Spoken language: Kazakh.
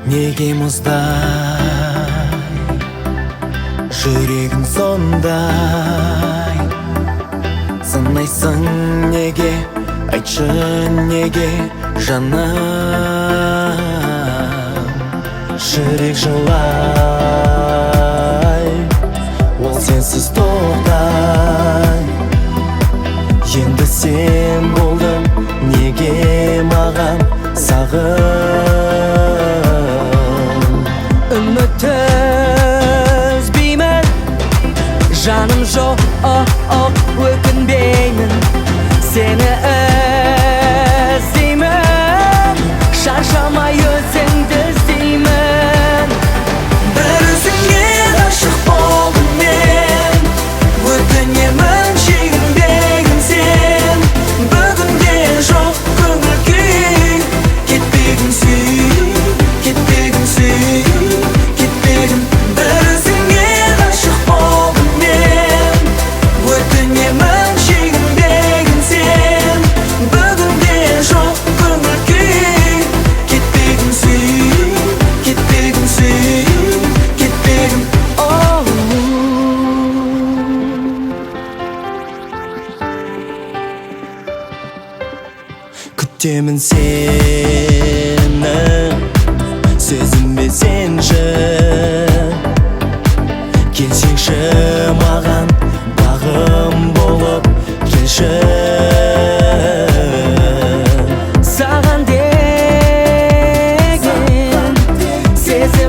неге мұздай, жүрегің сондай. Сынайсың неге, айтшы неге жаным. Жүрек жылай, ол сенсіз тоқтай. Енді сен болдың, неге маған сағым. Үмітті үзбеймін, жаным жоқ, өкінбеймін. Сені іздеймін, шаршамай өзіңді іздеймін. Бір өзіңе ғашық болдым мен, өтінемін шегінбегін сен. Бүгінде жоқ көңіл күй, кетпегін сүй, кетпегін сүй, кетпегін. Бір өзіңе ғашық болдым мен, өтінемін шегінбегін сен. Бүгінде жоқ көңіл күй, кетпегін сүй, кетпегін сүй, кетпегін. Күтемін сені, сөзіме сенші. Келсеңші маған, бағым болып келші. Саған деген сезім